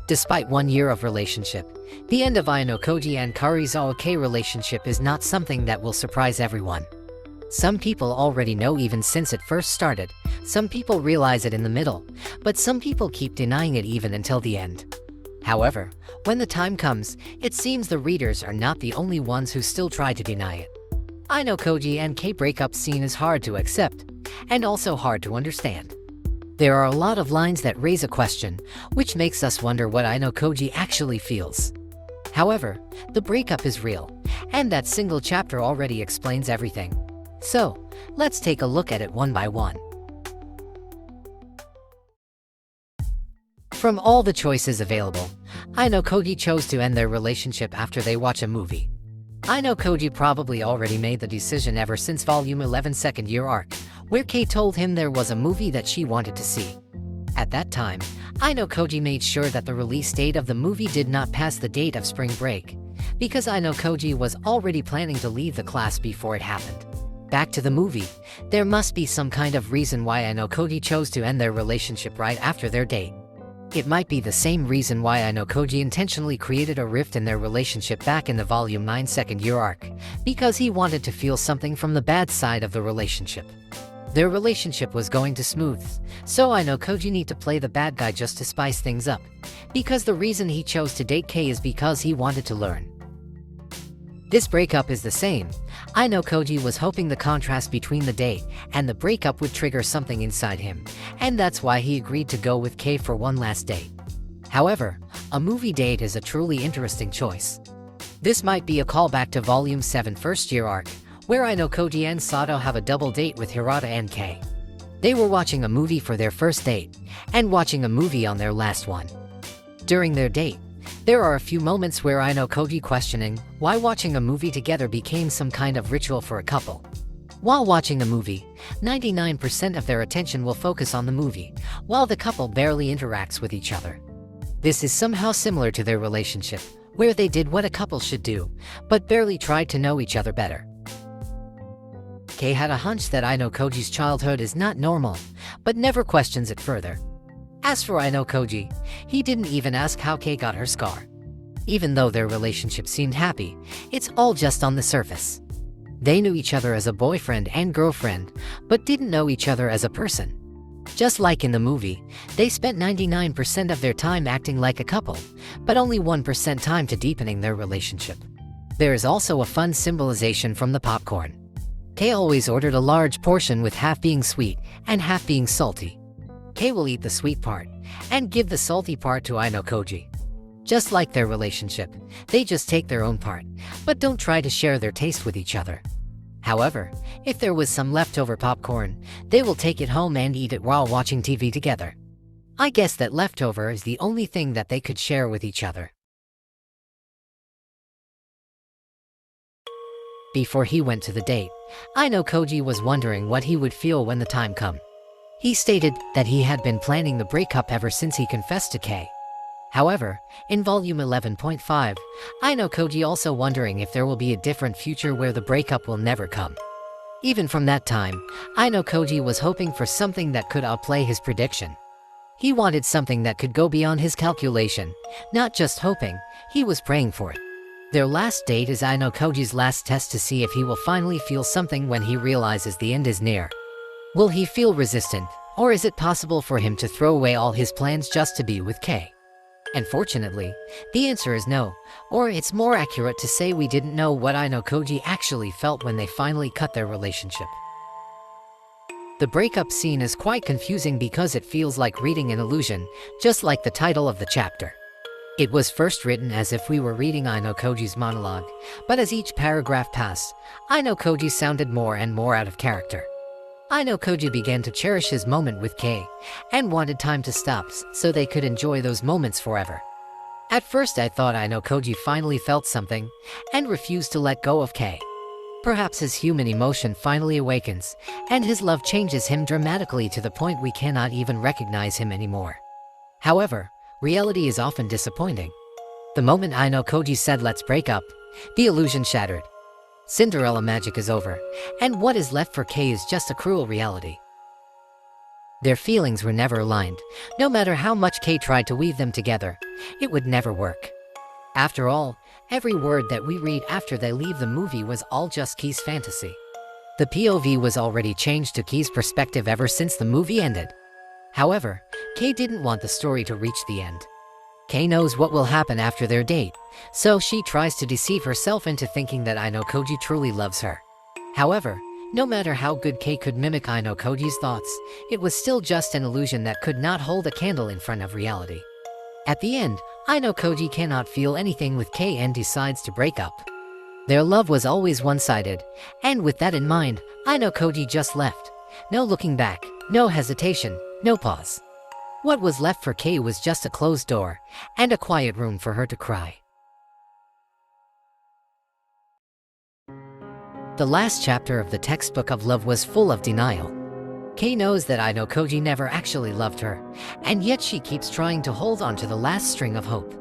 Despite 1 year of relationship, the end of Ayanokoji and Karuizawa Kei relationship is not something that will surprise everyone. Some people already know even since it first started, some people realize it in the middle, but some people keep denying it even until the end. However, when the time comes, it seems the readers are not the only ones who still try to deny it. Ayanokoji and Kei breakup scene is hard to accept, and also hard to understand. There are a lot of lines that raise a question, which makes us wonder what Ayanokoji actually feels. However, the breakup is real, and that single chapter already explains everything. So, let's take a look at it one by one. From all the choices available, Ayanokoji chose to end their relationship after they watch a movie. Ayanokoji probably already made the decision ever since Volume 11 second year arc, where Kei told him there was a movie that she wanted to see. At that time, Ayanokoji made sure that the release date of the movie did not pass the date of spring break, because Ayanokoji was already planning to leave the class before it happened. Back to the movie, there must be some kind of reason why Ayanokoji chose to end their relationship right after their date. It might be the same reason why Ayanokoji intentionally created a rift in their relationship back in the Volume 9 second year arc, because he wanted to feel something from the bad side of the relationship. Their relationship was going to smooth, so Ayanokoji need to play the bad guy just to spice things up, because the reason he chose to date Kei is because he wanted to learn. This breakup is the same. Ayanokoji was hoping the contrast between the date and the breakup would trigger something inside him, and that's why he agreed to go with Kei for one last date. However, a movie date is a truly interesting choice. This might be a callback to Volume 7 first year arc, where Ayanokoji and Sato have a double date with Hirata and Kei. They were watching a movie for their first date, and watching a movie on their last one. During their date, there are a few moments where Ayanokoji questioning why watching a movie together became some kind of ritual for a couple. While watching a movie, 99% of their attention will focus on the movie, while the couple barely interacts with each other. This is somehow similar to their relationship, where they did what a couple should do, but barely tried to know each other better. Kei had a hunch that Ayanokoji's childhood is not normal, but never questions it further. As for Ayanokoji, he didn't even ask how Kei got her scar. Even though their relationship seemed happy, it's all just on the surface. They knew each other as a boyfriend and girlfriend, but didn't know each other as a person. Just like in the movie, they spent 99% of their time acting like a couple, but only 1% time to deepening their relationship. There is also a fun symbolization from the popcorn. Kei always ordered a large portion with half being sweet and half being salty. Kei will eat the sweet part and give the salty part to Ayanokoji. Just like their relationship, they just take their own part, but don't try to share their taste with each other. However, if there was some leftover popcorn, they will take it home and eat it while watching TV together. I guess that leftover is the only thing that they could share with each other. Before he went to the date, Ayanokoji was wondering what he would feel when the time come. He stated that he had been planning the breakup ever since he confessed to Kei. However, in Volume 11.5, Ayanokoji also wondering if there will be a different future where the breakup will never come. Even from that time, Ayanokoji was hoping for something that could outplay his prediction. He wanted something that could go beyond his calculation, not just hoping, he was praying for it. Their last date is Ayanokoji's last test to see if he will finally feel something when he realizes the end is near. Will he feel resistant, or is it possible for him to throw away all his plans just to be with Kei? Unfortunately, the answer is no, or it's more accurate to say we didn't know what Ayanokoji actually felt when they finally cut their relationship. The breakup scene is quite confusing because it feels like reading an illusion, just like the title of the chapter. It was first written as if we were reading Ayanokoji's monologue, but as each paragraph passed, Ayanokoji sounded more and more out of character. Ayanokoji began to cherish his moment with Kei, and wanted time to stop so they could enjoy those moments forever. At first I thought Ayanokoji finally felt something, and refused to let go of Kei. Perhaps his human emotion finally awakens, and his love changes him dramatically to the point we cannot even recognize him anymore. However, reality is often disappointing. The moment Ayanokoji said let's break up, the illusion shattered. Cinderella magic is over, and what is left for Kei is just a cruel reality. Their feelings were never aligned. No matter how much Kei tried to weave them together, it would never work. After all, every word that we read after they leave the movie was all just Kei's fantasy. The POV was already changed to Kei's perspective ever since the movie ended. However, Kei didn't want the story to reach the end. Kei knows what will happen after their date, so she tries to deceive herself into thinking that Ayanokoji truly loves her. However, no matter how good Kei could mimic Ayanokoji's thoughts, it was still just an illusion that could not hold a candle in front of reality. At the end, Ayanokoji cannot feel anything with Kei and decides to break up. Their love was always one-sided, and with that in mind, Ayanokoji just left. No looking back, no hesitation, no pause. What was left for Kei was just a closed door, and a quiet room for her to cry. The last chapter of the textbook of love was full of denial. Kei knows that Ayanokoji never actually loved her, and yet she keeps trying to hold on to the last string of hope.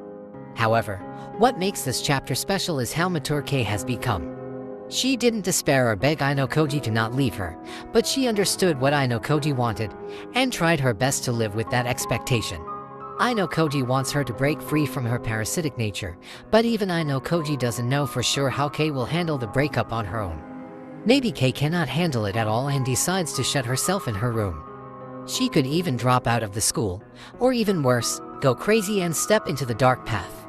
However, what makes this chapter special is how mature Kei has become. She didn't despair or beg Ayanokoji to not leave her, but she understood what Ayanokoji wanted, and tried her best to live with that expectation. Ayanokoji wants her to break free from her parasitic nature, but even Ayanokoji doesn't know for sure how Kei will handle the breakup on her own. Maybe Kei cannot handle it at all and decides to shut herself in her room. She could even drop out of the school, or even worse, go crazy and step into the dark path.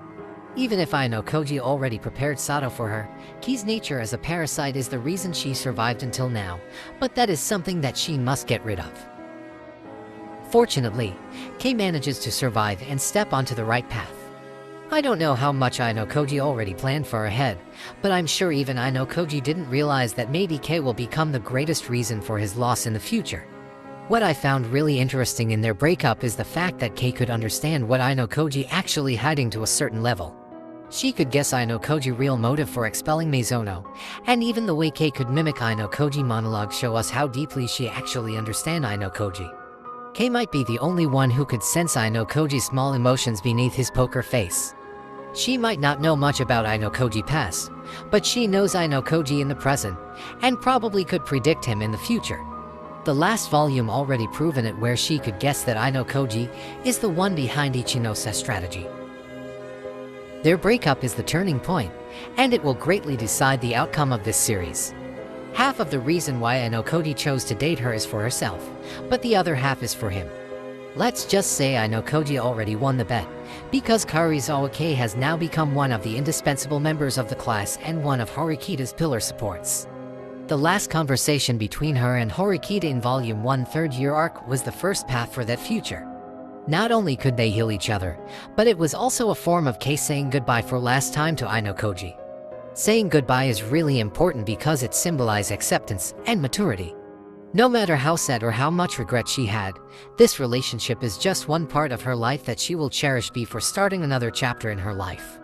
Even if Ayanokoji already prepared Sato for her, Kei's nature as a parasite is the reason she survived until now, but that is something that she must get rid of. Fortunately, Kei manages to survive and step onto the right path. I don't know how much Ayanokoji already planned for ahead, but I'm sure even Ayanokoji didn't realize that maybe Kei will become the greatest reason for his loss in the future. What I found really interesting in their breakup is the fact that Kei could understand what Ayanokoji actually hiding to a certain level. She could guess Ayanokoji's real motive for expelling Mizono, and even the way Kei could mimic Ayanokoji monologue show us how deeply she actually understands Ayanokoji. Kei might be the only one who could sense Ayanokoji's small emotions beneath his poker face. She might not know much about Ayanokoji's past, but she knows Ayanokoji in the present, and probably could predict him in the future. The last volume already proven it, where she could guess that Ayanokoji is the one behind Ichinose's strategy. Their breakup is the turning point, and it will greatly decide the outcome of this series. Half of the reason why Ayanokoji chose to date her is for herself, but the other half is for him. Let's just say Ayanokoji already won the bet, because Karuizawa Kei has now become one of the indispensable members of the class and one of Horikita's pillar supports. The last conversation between her and Horikita in Volume 1 third-year arc was the first path for that future. Not only could they heal each other, but it was also a form of Kei saying goodbye for last time to Ayanokoji. Saying goodbye is really important because it symbolizes acceptance and maturity. No matter how sad or how much regret she had, this relationship is just one part of her life that she will cherish before starting another chapter in her life.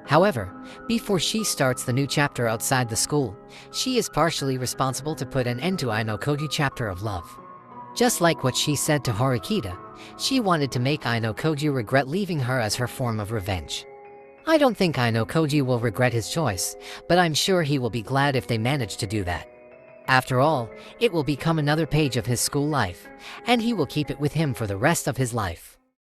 However, before she starts the new chapter outside the school, she is partially responsible to put an end to Ayanokoji's chapter of love. Just like what she said to Horikita, she wanted to make Ayanokoji regret leaving her as her form of revenge. I don't think Ayanokoji will regret his choice, but I'm sure he will be glad if they manage to do that. After all, it will become another page of his school life, and he will keep it with him for the rest of his life.